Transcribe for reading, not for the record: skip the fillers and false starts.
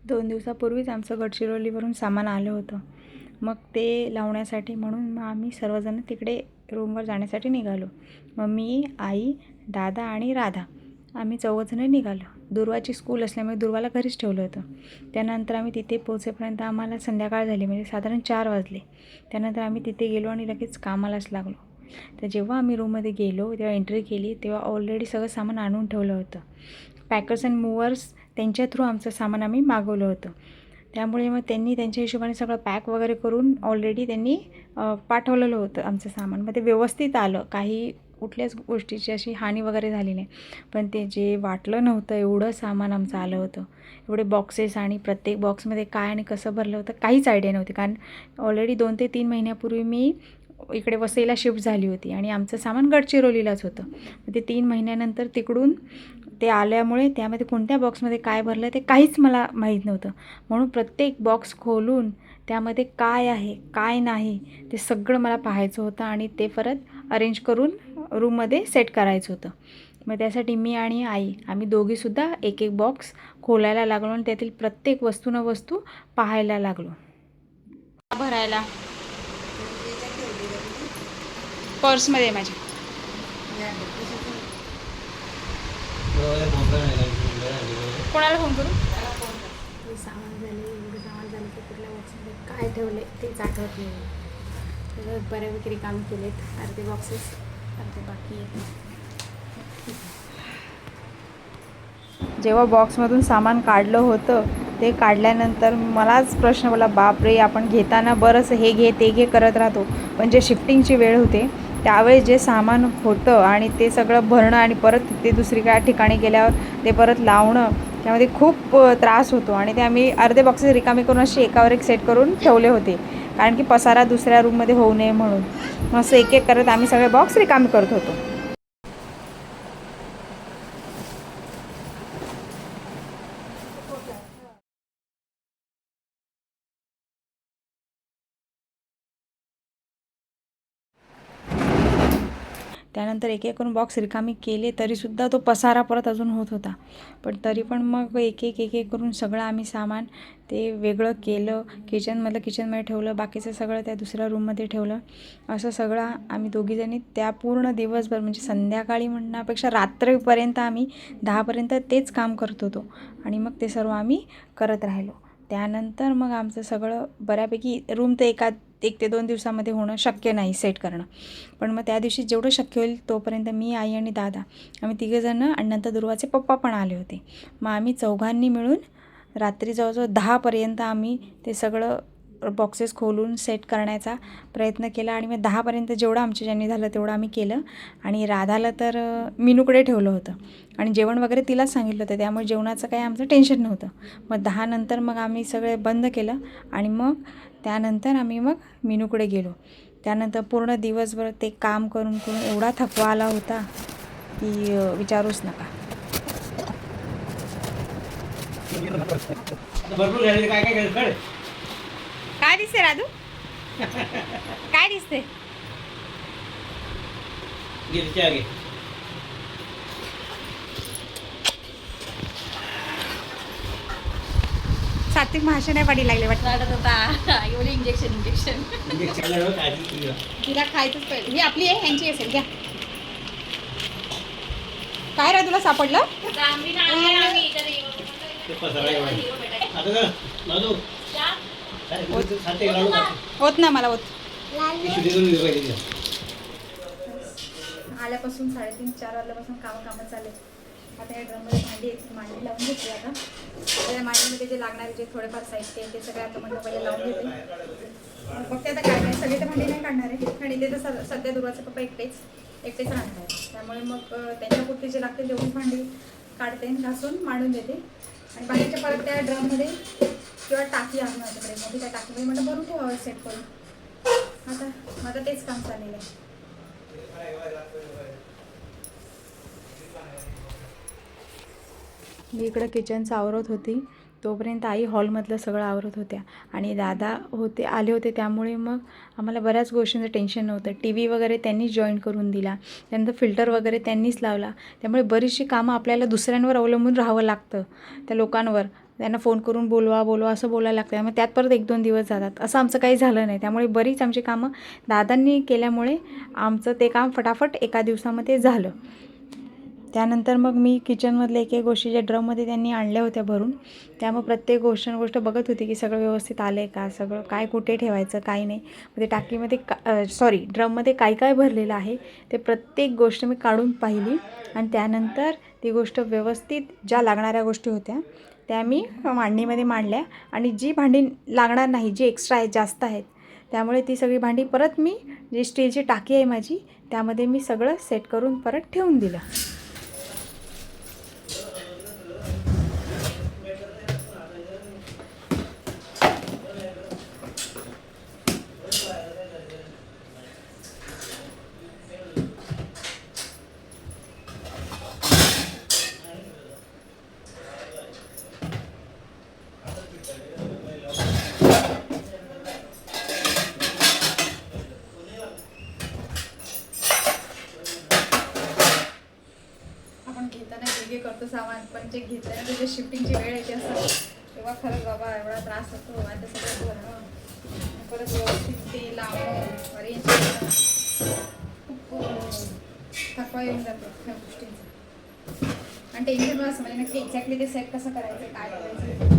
2 दिवसापूर्वीच आमचं गडचिरोलीवरून सामान आलं होतं. मग ते लावण्यासाठी म्हणून मग आम्ही सर्वजण तिकडे रूमवर जाण्यासाठी निघालो. मग मी, आई, दादा आणि राधा आम्ही चौघजणं निघालो. दुर्वाची स्कूल असल्यामुळे दुर्वाला घरीच ठेवलं होतं. त्यानंतर आम्ही तिथे पोहोचेपर्यंत आम्हाला संध्याकाळ झाली, म्हणजे साधारण 4 वाजले. त्यानंतर आम्ही तिथे गेलो आणि लगेच कामालाच लागलो. तर जेव्हा आम्ही रूममध्ये गेलो तेव्हा एंट्री केली तेव्हा ऑलरेडी सगळं सामान आणून ठेवलं होतं. पॅकर्स अँड मूव्हर्स त्यांच्या थ्रू आमचं सामान आम्ही मागवलं होतं. त्यामुळे मग त्यांनी त्यांच्या हिशोबाने सगळं पॅक वगैरे करून ऑलरेडी त्यांनी पाठवलेलं होतं आमचं सामान. मग ते व्यवस्थित आलं, काही कुठल्याच गोष्टीची अशी हानी वगैरे झाली नाही. पण ते जे वाटलं नव्हतं एवढं सामान आमचं आलं होतं. एवढे बॉक्सेस आणि प्रत्येक बॉक्समध्ये काय आणि कसं भरलं होतं काहीच आयडिया नव्हती. कारण ऑलरेडी 2 ते 3 महिन्यापूर्वी मी इकडे वसईला शिफ्ट झाली होती आणि आमचं सामान गडचिरोलीलाच होतं. ते 3 महिन्यानंतर तिकडून ते आल्यामुळे त्यामध्ये कोणत्या बॉक्समध्ये काय भरलं ते काहीच मला माहीत नव्हतं. म्हणून प्रत्येक बॉक्स खोलून त्यामध्ये काय आहे काय नाही ते सगळं मला पाहायचं होतं आणि ते परत अरेंज करून रूममध्ये सेट करायचं होतं. मग त्यासाठी मी आणि आई आम्ही दोघीसुद्धा एक एक बॉक्स खोलायला लागलो आणि त्यातील प्रत्येक वस्तू न वस्तू पाहायला लागलो. भरायला पर्समध्ये माझ्या कोणाला फोन करू? सामान झाले, एवढं सामान झालं की कुठल्या बॉक्समध्ये काय ठेवले तेच आठवत नाही. तर बऱ्यापैकी रिकामी केलेत, अर्धे बॉक्सेस अर्धे बाकी आहेत. जेव्हा बॉक्समधून सामान काढलं होतं ते काढल्यानंतर मलाच प्रश्न पडला, बापरे, आपण घेताना बरंच हे घे ते घे करत राहतो, पण जे शिफ्टिंगची वेळ होते त्यावेळेस जे सामान होतं आणि ते सगळं भरणं आणि परत ते दुसरीकडे ठिकाणी गेल्यावर ते परत लावणं, त्यामध्ये खूप त्रास होतो. आणि ते आम्ही अर्धे बॉक्सेस रिकामे करून असे एकावर एक सेट करून ठेवले होते, कारण की पसारा दुसऱ्या रूममध्ये होऊ नये म्हणून. मग असं एक एक करत आम्ही सगळे बॉक्स रिकामे करत होतो. त्यानंतर एक एक करून बॉक्स रिकामी केले तरीसुद्धा तो पसारा परत अजून होत होता. पण तरी पण मग एक एक करून सगळं आम्ही सामान ते वेगळं केलं. किचनमधलं किचनमध्ये ठेवलं, बाकीचं सगळं त्या दुसऱ्या रूममध्ये ठेवलं. असं सगळं आम्ही दोघीजणी त्या पूर्ण दिवसभर, म्हणजे संध्याकाळी म्हणण्यापेक्षा रात्रीपर्यंत आम्ही 10पर्यंत तेच काम करत होतो आणि मग ते सर्व आम्ही करत राहिलो. त्यानंतर मग आमचं सगळं बऱ्यापैकी रूम तर 1 ते 2 दिवसामध्ये होणं शक्य नाही सेट करणं. पण मग त्या दिवशी जेवढं शक्य होईल तोपर्यंत मी, आई आणि दादा आम्ही तिघंजणं आणि नंतर दुर्वाचे पप्पा पण आले होते. मग आम्ही चौघांनी मिळून रात्री जवळजवळ 10पर्यंत आम्ही ते सगळं बॉक्सेस खोलून सेट करण्याचा प्रयत्न केला. आणि मग 10पर्यंत जेवढं आमच्याच्याने झालं तेवढं आम्ही केलं. आणि राधाला तर मीनूकडे ठेवलं होतं आणि जेवण वगैरे तिलाच सांगितलं होतं, त्यामुळे जेवणाचं काही आमचं टेन्शन नव्हतं. मग 10 नंतर मग आम्ही सगळे बंद केलं आणि मग त्यानंतर आम्ही मग मीनूकडे गेलो. त्यानंतर पूर्ण दिवसभर ते काम करून करून एवढा थकवा आला होता की विचारूच नका. काय दिसते राधू? काय दिसते? सात्विक भाषण आहे पाडी लागले वाटत होता. एवढे इंजेक्शन तिला खायचंच पाहिजे. ही आपली आहे, ह्यांची असेल. घ्या. काय रा तुला सापडलं? होत ना मला होत. आल्यापासून 3:30-4 वाजल्यापासून कामं चालले. आता या ड्रममध्ये मांडी लावून घेतली. आता त्या मांडीमध्ये जे लागणारे जे थोडेफार साहित्य ते सगळे आता म्हणलं पहिले लावून घेते. मग ते आता काय नाही, सगळे तर भांडी नाही काढणार आहे. आणि ते तर सध्या दुर्वाचे पप्पा एकटेच राहणार आहे. त्यामुळे मग त्यांच्यापुरती जे लागते तेवढीच भांडी काढते, घासून मांडून देते. आणि बाकीच्या परत त्या ड्रममध्ये किंवा टाकी आहे माझ्याकडे मोठी, त्या टाकीमध्ये म्हटलं भरून ठेवावं सेट करून. आता माझं तेच काम चाललेलं आहे. मी इकडं किचनचं आवरत होती, तोपर्यंत आई हॉलमधलं सगळं आवरत होत्या आणि दादा आले होते. त्यामुळे मग आम्हाला बऱ्याच गोष्टींचं टेन्शन नव्हतं. टी व्ही वगैरे त्यांनीच जॉईन करून दिला, त्यानंतर फिल्टर वगैरे त्यांनीच लावला. त्यामुळे बरीचशी कामं आपल्याला दुसऱ्यांवर अवलंबून राहावं लागतं, त्या लोकांवर. त्यांना फोन करून बोलवा असं बोलायला लागतं. मग त्यात परत 1-2 दिवस जातात. असं आमचं काही झालं नाही. त्यामुळे बरीच आमची कामं दादांनी केल्यामुळे आमचं ते काम फटाफट एका दिवसामध्ये झालं. त्यानंतर मग मी किचनमधले एक गोष्टी ज्या ड्रममध्ये त्यांनी आणल्या होत्या भरून, त्यामुळे प्रत्येक गोष्ट बघत होती की सगळं व्यवस्थित आलं आहे का, सगळं काय कुठे ठेवायचं काय नाही. मग ते टाकीमध्ये ड्रममध्ये काय भरलेलं आहे ते प्रत्येक गोष्ट मी काढून पाहिली आणि त्यानंतर ती गोष्ट व्यवस्थित ज्या लागणाऱ्या गोष्टी होत्या त्या मी मांडणीमध्ये मांडल्या आणि जी भांडी लागणार नाही, जी एक्स्ट्रा आहेत, जास्त आहेत, त्यामुळे ती सगळी भांडी परत मी जी स्टीलची टाकी आहे माझी त्यामध्ये मी सगळं सेट करून परत ठेवून दिलं. आपण घेताना वेगळे करतो सामान, पण जे घेतल्यानंतर जे शिफ्टिंगची वेळ येते असं तेव्हा खरंच बाबा एवढा त्रास होतो. आणि ते सगळं भरणं, परत व्यवस्थित ते लावणं, अरेंज करणं, खूप थकवा येऊन जातो त्या गोष्टींचा. आणि टेन्शन असं म्हणजे नक्की एक्झॅक्टली ते सेट कसं करायचं, काय करायचं.